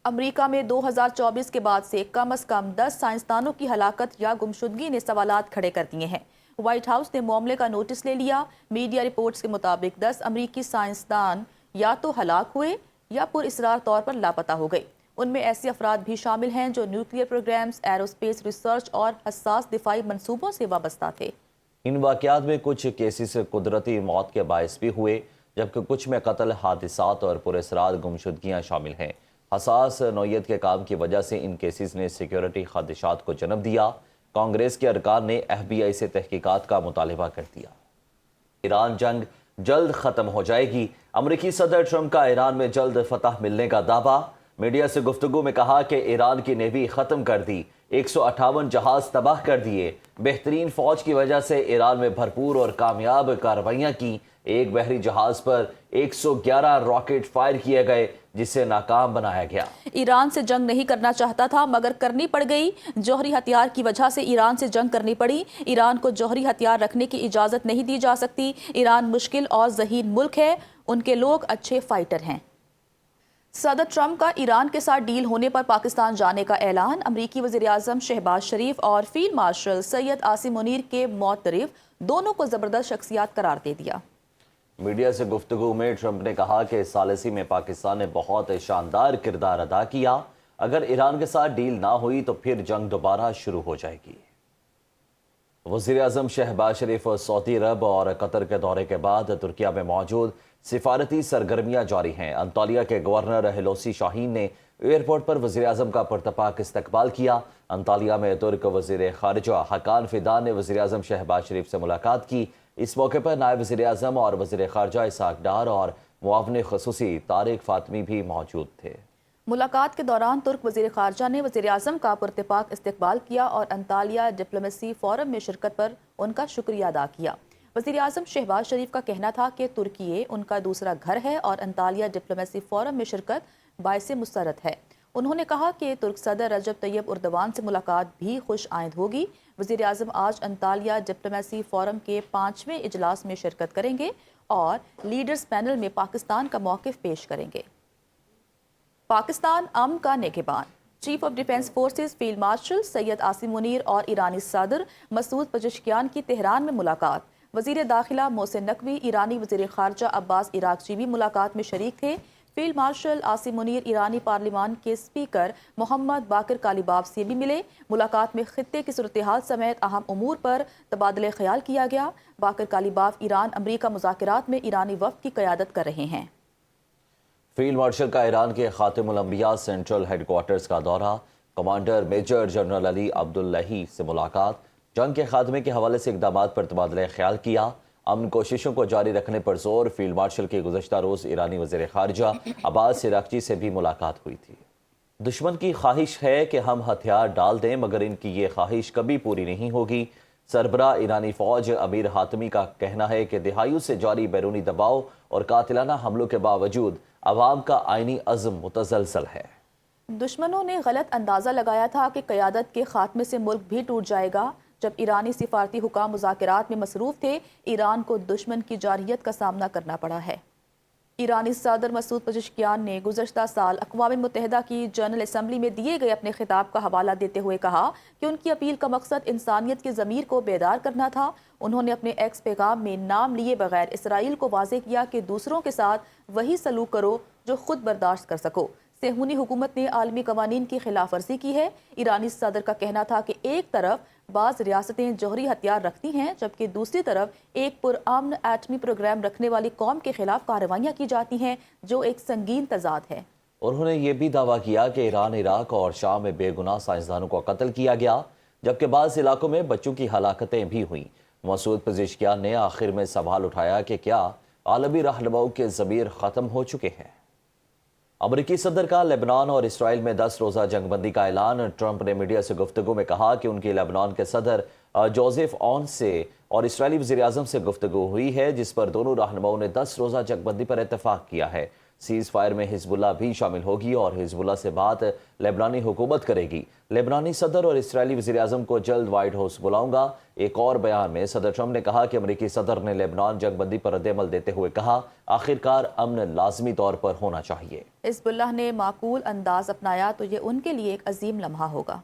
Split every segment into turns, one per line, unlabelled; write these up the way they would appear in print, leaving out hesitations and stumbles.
امریکہ میں 2024 کے بعد سے کم از کم 10 سائنسدانوں کی ہلاکت یا گمشدگی نے سوالات کھڑے کر دیے ہیں۔ وائٹ ہاؤس نے معاملے کا نوٹس لے لیا۔ میڈیا رپورٹس کے مطابق 10 امریکی سائنسدان یا تو ہلاک ہوئے یا پراسرار طور پر لاپتہ ہو گئے۔ ان میں ایسے افراد بھی شامل ہیں جو نیوکلیئر پروگرامز، ایروسپیس ریسرچ اور حساس دفاعی منصوبوں سے وابستہ تھے۔
ان واقعات میں کچھ کیسز قدرتی موت کے باعث بھی ہوئے، جبکہ کچھ میں قتل، حادثات اور پراسرار گمشدگیاں شامل ہیں۔ حساس نوعیت کے کام کی وجہ سے ان کیسز نے سیکیورٹی خدشات کو جنم دیا۔ کانگریس کے ارکان نے ایف بی آئی سے تحقیقات کا مطالبہ کر دیا۔ ایران جنگ جلد ختم ہو جائے گی۔ امریکی صدر ٹرمپ کا ایران میں جلد فتح ملنے کا دعویٰ۔ میڈیا سے گفتگو میں کہا کہ ایران کی نیوی ختم کر دی، 158 جہاز تباہ کر دیے، بہترین فوج کی وجہ سے ایران میں بھرپور اور کامیاب کارروائیاں کی۔ ایک بحری جہاز پر 111 راکٹ فائر کیے گئے، جسے ناکام بنایا گیا۔
ایران سے جنگ نہیں کرنا چاہتا تھا مگر کرنی پڑ گئی۔ جوہری ہتھیار کی وجہ سے ایران سے جنگ کرنی پڑی۔ ایران کو جوہری ہتھیار رکھنے کی اجازت نہیں دی جا سکتی۔ ایران مشکل اور ذہین ملک ہے، ان کے لوگ اچھے فائٹر ہیں۔ صدر ٹرمپ کا ایران کے ساتھ ڈیل ہونے پر پاکستان جانے کا اعلان۔ امریکی وزیراعظم شہباز شریف اور فیلڈ مارشل سید عاصم منیر کے معترف دونوں کو زبردست شخصیات قرار دے دیا۔
میڈیا سے گفتگو میں ٹرمپ نے کہا کہ ثالثی میں پاکستان نے بہت شاندار کردار ادا کیا۔ اگر ایران کے ساتھ ڈیل نہ ہوئی تو پھر جنگ دوبارہ شروع ہو جائے گی۔ وزیراعظم شہباز شریف سعودی عرب اور قطر کے دورے کے بعد ترکیہ میں موجود سفارتی سرگرمیاں جاری ہیں۔ انطالیہ کے گورنر ہلوسی شاہین نے ایئرپورٹ پر وزیراعظم کا پرتپاک استقبال کیا۔ انطالیہ میں ترک وزیر خارجہ حکان فیدان نے وزیراعظم شہباز شریف سے ملاقات کی۔ اس موقع پر نائب وزیراعظم اور وزیر خارجہ اسحاق ڈار اور معاون خصوصی طارق فاطمی بھی موجود تھے۔
ملاقات کے دوران ترک وزیر خارجہ نے وزیراعظم کا پرتپاک استقبال کیا اور انطالیہ ڈپلومیسی فورم میں شرکت پر ان کا شکریہ ادا کیا۔ وزیراعظم شہباز شریف کا کہنا تھا کہ ترکیے ان کا دوسرا گھر ہے اور انطالیہ ڈپلومیسی فورم میں شرکت باعث مسرت ہے۔ انہوں نے کہا کہ ترک صدر رجب طیب اردوان سے ملاقات بھی خوش آئند ہوگی۔ وزیراعظم آج انطالیہ ڈپلومیسی فورم کے 5ویں اجلاس میں شرکت کریں گے اور لیڈرز پینل میں پاکستان کا موقف پیش کریں گے۔ پاکستان امن کا نگہبان۔ Chief of defence forces field marshal Syed Asim Munir اور ایرانی صدر مسعود پزشکیان کی تہران میں ملاقات۔ وزیر داخلہ محسن نقوی، ایرانی وزیر خارجہ عباس عراقچی بھی ملاقات میں شریک تھے۔ فیلڈ مارشل عاصم منیر ایرانی پارلیمان کے اسپیکر محمد باقر کالیباف سے بھی ملے۔ ملاقات میں خطے کی صورتحال سمیت اہم امور پر تبادلہ خیال کیا گیا۔ باقر کالیباف ایران امریکہ مذاکرات میں ایرانی وفد کی قیادت کر رہے ہیں۔
فیلڈ مارشل کا ایران کے خاتم الانبیاء سینٹرل ہیڈ کوارٹرز کا دورہ۔ کمانڈر میجر جنرل علی عبداللہی سے ملاقات۔ جنگ کے خاتمے کے حوالے سے اقدامات پر تبادلہ خیال کیا۔ امن کوششوں کو جاری رکھنے پر زور۔ فیلڈ مارشل کی گزشتہ روز ایرانی وزیر خارجہ عباس عراقچی سے بھی ملاقات ہوئی تھی۔ دشمن کی خواہش ہے کہ ہم ہتھیار ڈال دیں مگر ان کی یہ خواہش کبھی پوری نہیں ہوگی۔ سربراہ ایرانی فوج امیر حاتمی کا کہنا ہے کہ دہائیوں سے جاری بیرونی دباؤ اور قاتلانہ حملوں کے باوجود عوام کا آئینی عزم متزلزل ہے۔
دشمنوں نے غلط اندازہ لگایا تھا کہ قیادت کے خاتمے سے ملک بھی ٹوٹ جائے گا۔ جب ایرانی سفارتی حکام مذاکرات میں مصروف تھے، ایران کو دشمن کی جارحیت کا سامنا کرنا پڑا ہے۔ ایرانی صدر مسعود پزشکیان نے گزشتہ سال اقوام متحدہ کی جنرل اسمبلی میں دیے گئے اپنے خطاب کا حوالہ دیتے ہوئے کہا کہ ان کی اپیل کا مقصد انسانیت کی ضمیر کو بیدار کرنا تھا۔ انہوں نے اپنے ایکس پیغام میں نام لیے بغیر اسرائیل کو واضح کیا کہ دوسروں کے ساتھ وہی سلوک کرو جو خود برداشت کر سکو۔ صہیونی حکومت نے عالمی قوانین کی خلاف ورزی کی ہے۔ ایرانی صدر کا کہنا تھا کہ ایک طرف بعض ریاستیں جوہری ہتھیار رکھتی ہیں جبکہ دوسری طرف ایک پرامن ایٹمی پروگرام رکھنے والی قوم کے خلاف کارروائیاں کی جاتی ہیں، جو ایک سنگین تضاد ہے۔
انہوں نے یہ بھی دعویٰ کیا کہ ایران، عراق اور شام میں بے گناہ سائنسدانوں کو قتل کیا گیا جبکہ بعض علاقوں میں بچوں کی ہلاکتیں بھی ہوئیں۔ مسعود پزشکیان نے آخر میں سوال اٹھایا کہ کیا عالمی رہنماؤں کے ضمیر ختم ہو چکے ہیں؟ امریکی صدر کا لبنان اور اسرائیل میں 10 روزہ جنگ بندی کا اعلان۔ ٹرمپ نے میڈیا سے گفتگو میں کہا کہ ان کی لبنان کے صدر جوزف اون سے اور اسرائیلی وزیر اعظم سے گفتگو ہوئی ہے جس پر دونوں رہنماؤں نے 10 روزہ جنگ بندی پر اتفاق کیا ہے۔ سیز فائر میں حزب اللہ بھی شامل ہوگی اور حزب اللہ سے بات لبنانی حکومت کرے گی۔ لبنانی صدر اور اسرائیلی وزیر اعظم کو جلد وائٹ ہاؤس بلاؤں گا۔ ایک اور بیان میں صدر ٹرمپ نے کہا کہ امریکی صدر نے لبنان جنگ بندی پر رد عمل دیتے ہوئے کہا آخرکار امن لازمی طور پر ہونا چاہیے۔
حزب اللہ نے معقول انداز اپنایا تو یہ ان کے لیے ایک عظیم لمحہ ہوگا۔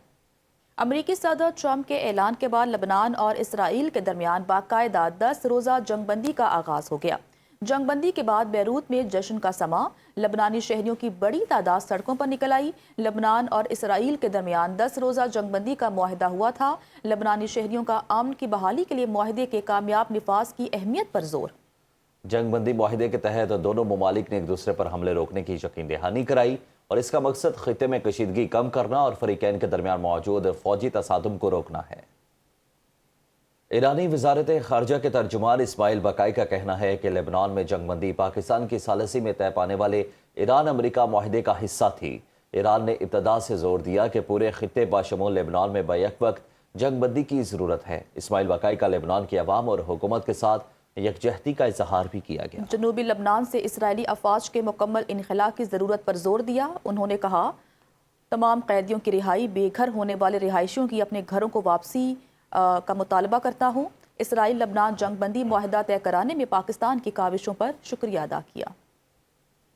امریکی صدر ٹرمپ کے اعلان کے بعد لبنان اور اسرائیل کے درمیان باقاعدہ 10 روزہ جنگ بندی کا آغاز ہو گیا۔ جنگ بندی کے بعد بیروت میں جشن کا سماں، لبنانی شہریوں کی بڑی تعداد سڑکوں پر نکل آئی۔ لبنان اور اسرائیل کے درمیان 10 روزہ جنگ بندی کا معاہدہ ہوا تھا۔ لبنانی شہریوں کا امن کی بحالی کے لیے معاہدے کے کامیاب نفاذ کی اہمیت پر زور۔
جنگ بندی معاہدے کے تحت دونوں ممالک نے ایک دوسرے پر حملے روکنے کی یقین دہانی کرائی اور اس کا مقصد خطے میں کشیدگی کم کرنا اور فریقین کے درمیان موجود فوجی تصادم کو روکنا ہے۔ ایرانی وزارت خارجہ کے ترجمان اسماعیل بقائی کا کہنا ہے کہ لبنان میں جنگ بندی پاکستان کی ثالثی میں طے پانے والے ایران امریکہ معاہدے کا حصہ تھی۔ ایران نے ابتدا سے زور دیا کہ پورے خطے بشمول لبنان میں بیک وقت جنگ بندی کی ضرورت ہے۔ اسماعیل بقائی کا لبنان کی عوام اور حکومت کے ساتھ یکجہتی کا اظہار بھی کیا گیا۔
جنوبی لبنان سے اسرائیلی افواج کے مکمل انخلاء کی ضرورت پر زور دیا۔ انہوں نے کہا تمام قیدیوں کی رہائی، بے گھر ہونے والے رہائشیوں کی اپنے گھروں کو واپسی کا مطالبہ کرتا ہوں۔ اسرائیل لبنان جنگ بندی معاہدہ طے کرانے میں پاکستان کی کاوشوں پر شکریہ ادا کیا۔